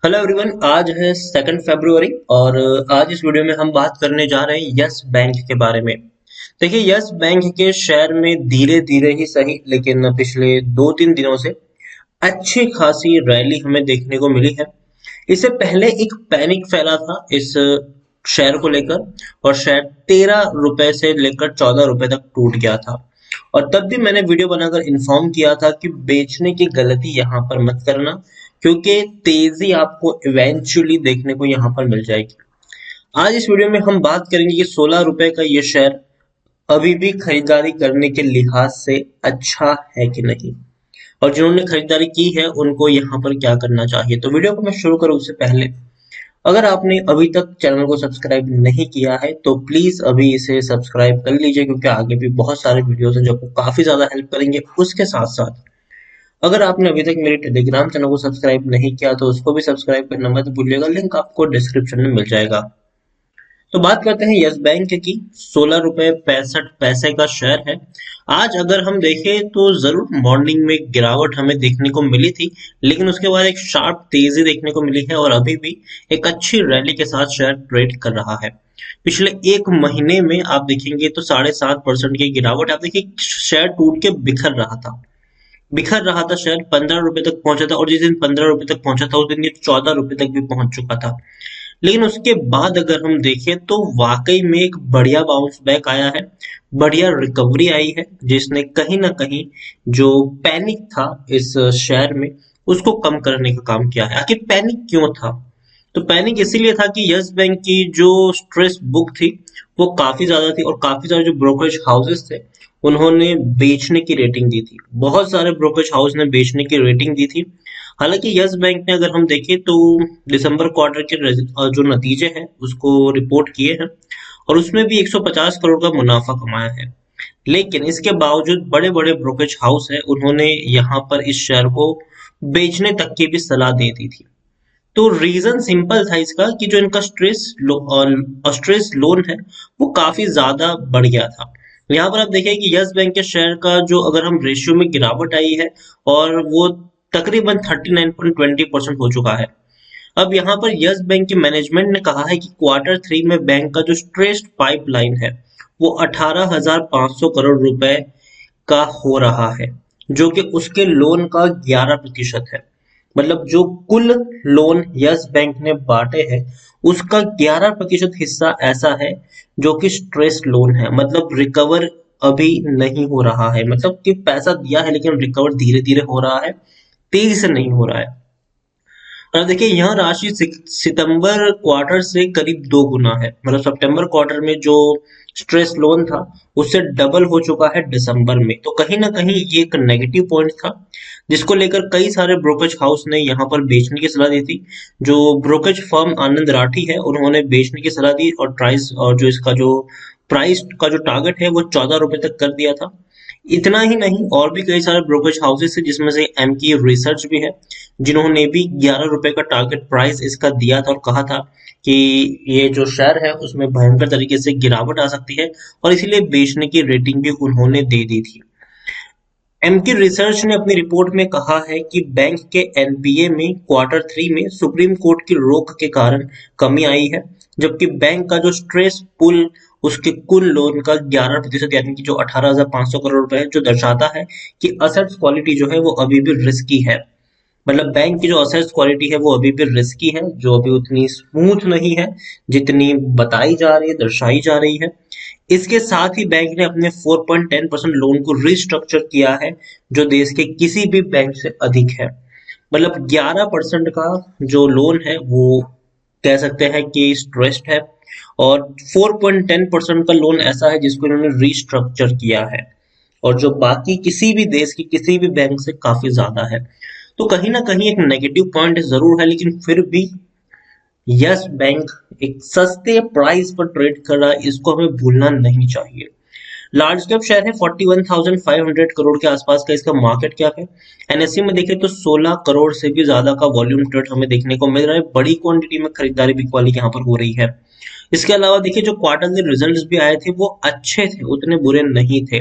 Hello everyone. आज है 2 फरवरी और आज इस वीडियो में हम बात करने जा रहे हैं यस बैंक के बारे में। देखिए, यस बैंक के शेयर में धीरे धीरे ही सही लेकिन पिछले 2-3 दिनों से अच्छी खासी रैली हमें देखने को मिली है। इससे पहले एक पैनिक फैला था इस शेयर को लेकर और शेयर 13 रुपए से लेकर 14 रुपए तक टूट गया था। और तब भी मैंने वीडियो बनाकर इन्फॉर्म किया था कि बेचने की गलती यहाँ पर मत करना, क्योंकि तेजी आपको इवेंचुअली देखने को यहाँ पर मिल जाएगी। आज इस वीडियो में हम बात करेंगे कि 16 रुपए का ये शेयर अभी भी खरीदारी करने के लिहाज से अच्छा है कि नहीं, और जिन्होंने खरीदारी की है उनको यहाँ पर क्या करना चाहिए। तो वीडियो को मैं शुरू करूँ उससे पहले, अगर आपने अभी तक चैनल को सब्सक्राइब नहीं किया है तो प्लीज अभी इसे सब्सक्राइब कर लीजिए, क्योंकि आगे भी बहुत सारे वीडियोस हैं जो आपको काफी ज्यादा हेल्प करेंगे। उसके साथ साथ अगर आपने अभी तक मेरे टेलीग्राम चैनल को सब्सक्राइब नहीं किया तो उसको भी सब्सक्राइब करना मत भूलिएगा, लिंक आपको डिस्क्रिप्शन में मिल जाएगा। तो बात करते हैं यस बैंक की। 16 रुपए 65 पैसे का शेयर है। आज अगर हम देखें तो जरूर मॉर्निंग में गिरावट हमें देखने को मिली थी, लेकिन उसके बाद एक शार्प तेजी देखने को मिली है और अभी भी एक अच्छी रैली के साथ शेयर ट्रेड कर रहा है। पिछले एक महीने में आप देखेंगे तो 7.5% की गिरावट। आप देखिए, शेयर टूट के बिखर रहा था शेयर 15 रुपए तक पहुंचा था, और जिस दिन 15 रुपए तक पहुंचा था उस दिन ये 14 रुपए तक भी पहुंच चुका था। लेकिन उसके बाद अगर हम देखें तो वाकई में एक बढ़िया बाउंस बैक आया है, बढ़िया रिकवरी आई है, जिसने कहीं ना कहीं जो पैनिक था इस शेयर में उसको कम करने का काम किया है। आखिर पैनिक क्यों था? तो पैनिक इसीलिए था कि यस बैंक की जो स्ट्रेस बुक थी वो काफी ज्यादा थी, और काफी सारे जो ब्रोकरेज हाउसेस थे उन्होंने बेचने की रेटिंग दी थी। बहुत सारे ब्रोकरेज हाउस ने बेचने की रेटिंग दी थी। हालांकि यस बैंक ने, अगर हम देखें तो दिसंबर क्वार्टर के जो नतीजे हैं उसको रिपोर्ट किए हैं और उसमें भी 150 करोड़ का मुनाफा कमाया है। लेकिन इसके बावजूद बड़े बड़े ब्रोकरेज हाउस है उन्होंने यहाँ पर इस शेयर को बेचने तक की भी सलाह दे दी थी। तो रीजन सिंपल था इसका कि जो इनका स्ट्रेस लोन है वो काफी ज्यादा बढ़ गया था। यहाँ पर आप देखिए कि यस बैंक के शेयर का जो, अगर हम रेशियो में गिरावट आई है और वो तकरीबन 39.20% हो चुका है। अब यहाँ पर यस बैंक की मैनेजमेंट ने कहा है कि क्वार्टर 3 में बैंक का जो स्ट्रेस्ड पाइपलाइन है वो 18,500 करोड़ रुपए का हो रहा है, जो कि उसके लोन का 11% है। मतलब जो कुल लोन यस बैंक ने बांटे हैं उसका 11% हिस्सा ऐसा है जो कि स्ट्रेस लोन है, मतलब रिकवर अभी नहीं हो रहा है। मतलब कि पैसा दिया है लेकिन रिकवर धीरे धीरे हो रहा है, तेजी से नहीं हो रहा है। और देखिए, यह राशि सितंबर क्वार्टर से करीब 2 गुना है। मतलब सितंबर क्वार्टर में जो स्ट्रेस लोन था उससे डबल हो चुका है दिसंबर में। तो कहीं ना कहीं ये एक नेगेटिव पॉइंट था जिसको लेकर कई सारे ब्रोकरेज हाउस ने यहाँ पर बेचने की सलाह दी थी। जो ब्रोकरेज फर्म आनंद राठी है उन्होंने बेचने की सलाह दी, और जो इसका जो प्राइस का जो टारगेट है वो 14 रुपए तक कर दिया था। इतना ही नहीं, और भी कई सारे ब्रोकरेज हाउसेस है जिसमें से एम की रिसर्च भी है, जिन्होंने भी 11 रुपए का टारगेट प्राइस इसका दिया था और कहा था कि ये जो शेयर है उसमें भयंकर तरीके से गिरावट आ सकती है, और इसीलिए बेचने की रेटिंग भी उन्होंने दे दी थी। एम की रिसर्च ने अपनी रिपोर्ट में कहा है कि बैंक के एनपीए में क्वार्टर 3 में सुप्रीम कोर्ट की रोक के कारण कमी आई है, जबकि बैंक का जो स्ट्रेस पुल उसके कुल लोन का 11% यानी कि जो 18,500 करोड़ रुपए है, जो दर्शाता है कि असेट्स क्वालिटी जो है वो अभी भी रिस्की है। मतलब बैंक की जो असेट्स क्वालिटी है वो अभी भी रिस्की है, जो अभी उतनी स्मूथ नहीं है जितनी बताई जा रही है, दर्शाई जा रही है। इसके साथ ही बैंक ने अपने 4.10% लोन को रिस्ट्रक्चर किया है, जो देश के किसी भी बैंक से अधिक है। मतलब 11% का जो लोन है वो कह सकते हैं कि स्ट्रेस्ड है, और 4.10% का लोन ऐसा है जिसको इन्होंने रिस्ट्रक्चर किया है, और जो बाकी किसी भी देश की किसी भी बैंक से काफी ज्यादा है। तो कहीं ना कहीं एक नेगेटिव पॉइंट जरूर है, लेकिन फिर भी यस बैंक एक सस्ते प्राइस पर ट्रेड कर रहा है, इसको हमें भूलना नहीं चाहिए। लार्ज कैप शेयर है, 41,500 करोड़ के आसपास का इसका मार्केट कैप है। एनएससी में देखें तो 16 करोड़ से भी ज्यादा का वॉल्यूम ट्रेड हमें देखने को मिल रहा है। बड़ी क्वांटिटी में खरीदारी बिकवाली यहाँ पर हो रही है। इसके अलावा देखिए जो क्वार्टरली रिजल्ट्स भी आए थे वो अच्छे थे, उतने बुरे नहीं थे।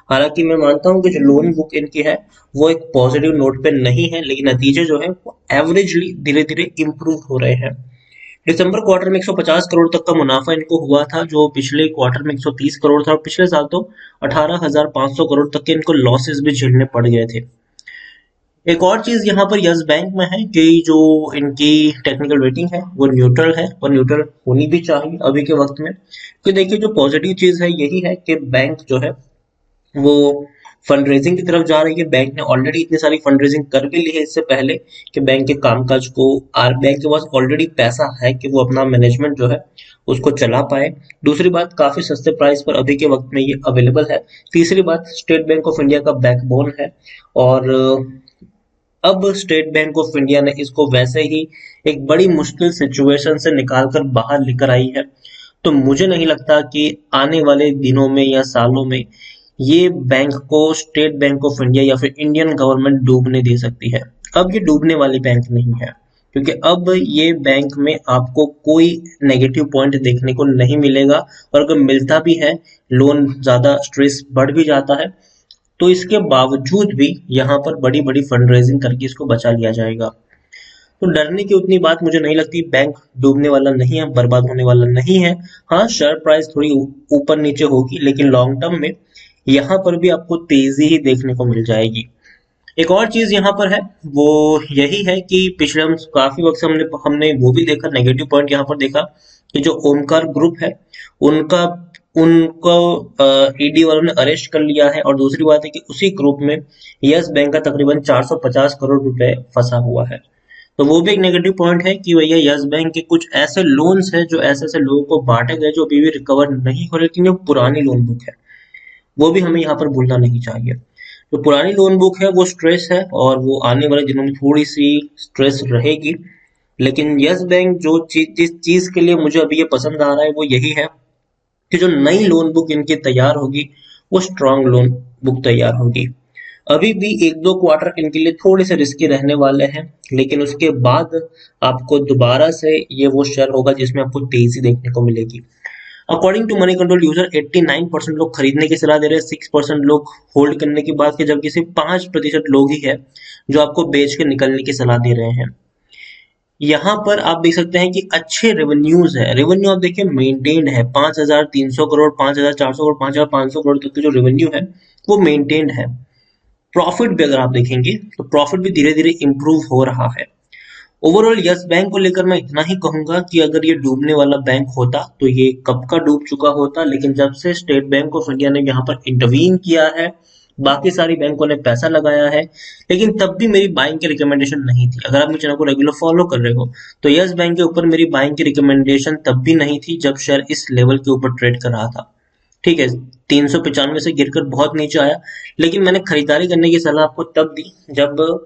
हालांकि मैं मानता हूँ कि जो लोन बुक इनकी है वो एक पॉजिटिव नोट पे नहीं है, लेकिन नतीजे जो है वो एवरेजली धीरे धीरे इम्प्रूव हो रहे हैं। दिसंबर क्वार्टर में 150 करोड़ तक का मुनाफा इनको हुआ था, जो पिछले क्वार्टर में 130 करोड़ था, और पिछले साल तो 18,500 करोड़ तक के इनको लॉसेस भी झेलने पड़ गए थे। एक और चीज यहाँ पर यस बैंक में है कि जो इनकी टेक्निकल रेटिंग है वो न्यूट्रल है, और न्यूट्रल होनी भी चाहिए अभी के वक्त में। तो देखिए जो पॉजिटिव चीज है यही है कि बैंक जो है वो फंड रेजिंग की तरफ जा रही है। बैंक ने ऑलरेडी इतनी सारी फंड रेजिंग कर भी ली है इससे पहले कि बैंक के कामकाज को, आर बैंक के पास ऑलरेडी पैसा है कि वो अपना मैनेजमेंट जो है उसको चला पाए। दूसरी बात, काफी सस्ते प्राइस पर अभी के वक्त में ये अवेलेबल है। तीसरी बात, स्टेट बैंक ऑफ इंडिया का बैकबोन है, और अब स्टेट बैंक ऑफ इंडिया ने इसको वैसे ही एक बड़ी मुश्किल सिचुएशन से निकालकर बाहर लेकर आई है। तो मुझे नहीं लगता कि आने वाले दिनों में या सालों में ये बैंक को स्टेट बैंक ऑफ इंडिया या फिर इंडियन गवर्नमेंट डूबने दे सकती है। अब ये डूबने वाली बैंक नहीं है, क्योंकि अब ये बैंक में आपको कोई नेगेटिव पॉइंट देखने को नहीं मिलेगा, और अगर मिलता भी है, लोन ज्यादा स्ट्रेस बढ़ भी जाता है, तो इसके बावजूद भी यहाँ पर बड़ी बड़ी फंड रेजिंग करके इसको बचा लिया जाएगा। तो डरने की उतनी बात मुझे नहीं लगती। बैंक डूबने वाला नहीं है, बर्बाद होने वाला नहीं है। हाँ, शेयर प्राइस थोड़ी ऊपर नीचे होगी, लेकिन लॉन्ग टर्म में यहाँ पर भी आपको तेजी ही देखने को मिल जाएगी। एक और चीज यहाँ पर है वो यही है कि पिछले हम काफी वक्त से हमने हमने वो भी देखा, नेगेटिव पॉइंट यहाँ पर देखा कि जो ओमकार ग्रुप है उनका उनको ईडी वालों ने अरेस्ट कर लिया है। और दूसरी बात है कि उसी ग्रुप में यस बैंक का तकरीबन 450 करोड़ रुपए फंसा हुआ है। तो वो भी एक नेगेटिव पॉइंट है कि भैया यस बैंक के कुछ ऐसे लोन्स हैं जो ऐसे ऐसे लोगों को बांटे गए जो अभी भी रिकवर नहीं हो रहे, लेकिन जो पुरानी लोन बुक है वो भी हमें यहाँ पर भूलना नहीं चाहिए। जो पुरानी लोन बुक है वो स्ट्रेस है, और वो आने वाले दिनों में थोड़ी सी स्ट्रेस रहेगी। लेकिन यस बैंक जो चीज जिस चीज के लिए मुझे अभी ये पसंद आ रहा है वो यही है कि जो नई लोन बुक इनकी तैयार होगी वो स्ट्रांग लोन बुक तैयार होगी। अभी भी एक दो क्वार्टर इनके लिए थोड़े से रिस्की रहने वाले हैं, लेकिन उसके बाद आपको दोबारा से ये वो शेयर होगा जिसमें आपको तेजी देखने को मिलेगी। According to Moneycontrol user 89% लोग खरीदने की सलाह दे रहे हैं, 6% लोग होल्ड करने की बात की, जबकि सिर्फ 5% लोग ही है जो आपको बेच के निकलने की सलाह दे रहे हैं। यहाँ पर आप देख सकते हैं कि अच्छे रेवेन्यूज है। रेवेन्यू आप देखिए मेंटेन्ड है, 5,300 करोड़, 5,400 करोड़, 5,500 करोड़ तक की जो रेवेन्यू है वो मेंटेन्ड है। प्रॉफिट भी अगर आप देखेंगे तो प्रॉफिट भी धीरे धीरे इंप्रूव हो रहा है। ओवरऑल यस बैंक को लेकर मैं इतना ही कहूंगा कि अगर ये डूबने वाला बैंक होता तो ये कब का डूब चुका होता, लेकिन जब से स्टेट बैंक ऑफ इंडिया ने यहाँ पर इंटरवीन किया है, बाकी सारी बैंकों ने पैसा लगाया है, लेकिन तब भी मेरी बाइंग की रिकमेंडेशन नहीं थी। अगर आप मेरे चैनल को रेगुलर फॉलो कर रहे हो तो यस बैंक के ऊपर मेरी बाइंग की रिकमेंडेशन तब भी नहीं थी जब शेयर इस लेवल के ऊपर ट्रेड कर रहा था। ठीक है, 395 से गिरकर बहुत नीचे आया, लेकिन मैंने खरीदारी करने की सलाह आपको तब दी जब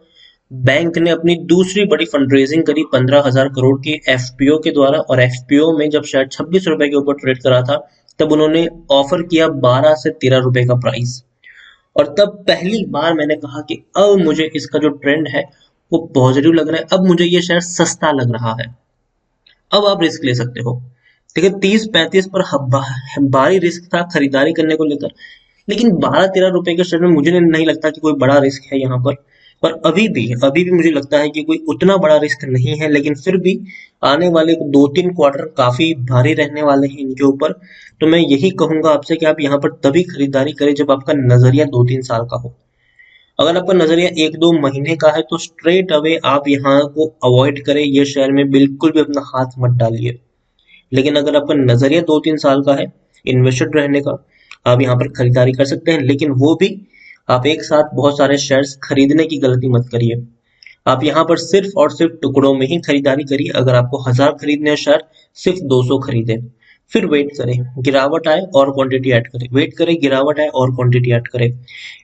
बैंक ने अपनी दूसरी बड़ी फंडरेजिंग करी 15,000 करोड़ की एफपीओ के द्वारा। और एफपीओ में जब शायद 26 रुपए के ऊपर ट्रेड करा था, तब उन्होंने ऑफर किया 12 से 13 रुपए का प्राइस। और तब पहली बार मैंने कहा कि अब मुझे इसका जो ट्रेंड है वो पॉजिटिव लग रहा है, अब मुझे ये शेयर सस्ता लग रहा है, अब आप रिस्क ले सकते हो। लेकिन 30-35 पर भारी रिस्क था खरीदारी करने को लेकर, लेकिन 12-13 रुपए के शेयर में मुझे नहीं लगता कि कोई बड़ा रिस्क है यहाँ पर। और अभी भी मुझे लगता है कि कोई उतना बड़ा रिस्क नहीं है, लेकिन फिर भी आने वाले 2-3 क्वार्टर काफी भारी रहने वाले हैं इनके ऊपर। तो मैं यही कहूंगा आपसे कि आप यहाँ पर तभी खरीदारी करें जब आपका नजरिया 2-3 साल का हो। अगर आपका नजरिया 1-2 महीने का है तो स्ट्रेट अवे आप यहाँ को अवॉइड करें, ये शेयर में बिल्कुल भी अपना हाथ मत डालिए। लेकिन अगर आपका नजरिया 2-3 साल का है इन्वेस्टेड रहने का, आप यहाँ पर खरीदारी कर सकते हैं, लेकिन वो भी आप एक साथ बहुत सारे शेयर्स खरीदने की गलती मत करिए। आप यहाँ पर सिर्फ और सिर्फ टुकड़ों में ही खरीदारी करिए। अगर आपको 1000 खरीदने हैं शेयर, सिर्फ 200 खरीदे, फिर वेट करें गिरावट आए और क्वांटिटी ऐड करें, वेट करें गिरावट आए और क्वांटिटी ऐड करें।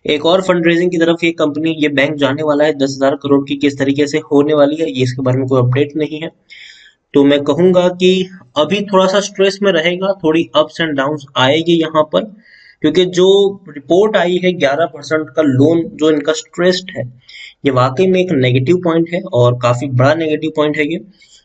एक और फंड रेजिंग की तरफ ये बैंक जाने वाला है 10,000 करोड़ की, किस तरीके से होने वाली है ये इसके बारे में कोई अपडेट नहीं है। तो मैं कहूंगा कि अभी थोड़ा सा स्ट्रेस में रहेगा, थोड़ी अप्स एंड डाउन्स आएगी यहाँ पर, क्योंकि जो रिपोर्ट आई है 11% का लोन जो इनका स्ट्रेस्ड है, ये वाकई में एक नेगेटिव पॉइंट है और काफी बड़ा नेगेटिव पॉइंट है ये,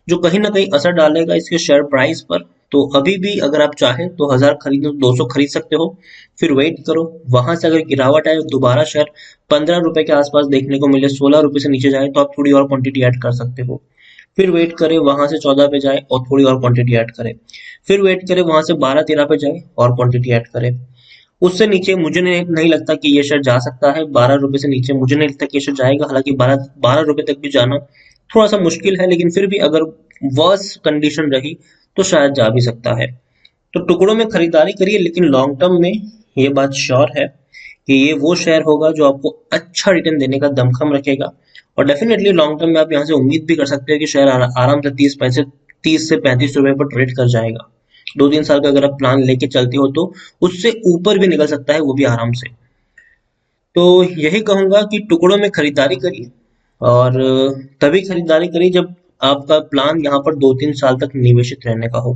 जो कहीं ना कहीं असर डालेगा इसके शेयर प्राइस पर। तो अभी भी अगर आप चाहें तो 1000 खरीदो, 200 खरीद सकते हो। फिर वेट करो, वहां से अगर गिरावट आए, दोबारा शेयर 15 रुपए के आसपास देखने को मिले, 16 रुपए से नीचे जाए, तो आप थोड़ी और क्वांटिटी ऐड कर सकते हो। फिर वेट करें, वहां से 14 पे जाए और थोड़ी और क्वांटिटी ऐड करें। फिर वेट करें, वहां से 12-13 पे जाए और क्वांटिटी ऐड करें। उससे नीचे मुझे नहीं लगता कि ये शेयर जा सकता है। 12 रुपए से नीचे मुझे नहीं लगता कि ये शेयर जाएगा। हालांकि 12 रुपए तक भी जाना थोड़ा सा मुश्किल है, लेकिन फिर भी अगर वर्स कंडीशन रही तो शायद जा भी सकता है। तो टुकड़ों में खरीदारी करिए, लेकिन लॉन्ग टर्म में ये बात श्योर है कि ये वो शेयर होगा जो आपको अच्छा रिटर्न देने का दमखम रखेगा। और डेफिनेटली लॉन्ग टर्म में आप यहाँ से उम्मीद भी कर सकते हैं कि शेयर आराम से 30 से 35 रुपए पर ट्रेड कर जाएगा। 2-3 साल का अगर आप प्लान लेके चलते हो तो उससे ऊपर भी निकल सकता है, वो भी आराम से। तो यही कहूंगा कि टुकड़ों में खरीदारी करिए, और तभी खरीदारी करिए जब आपका प्लान यहाँ पर 2-3 साल तक निवेशित रहने का हो।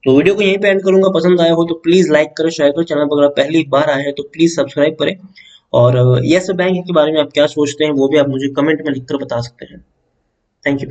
तो वीडियो को यहीं पे एंड करूंगा। पसंद आया हो तो प्लीज लाइक करें, शेयर करें। चैनल पर अगर आप पहली बार आए हैं तो प्लीज सब्सक्राइब करें। और यस बैंक के बारे में आप क्या सोचते हैं वो भी आप मुझे कमेंट में लिखकर बता सकते हैं। Thank you.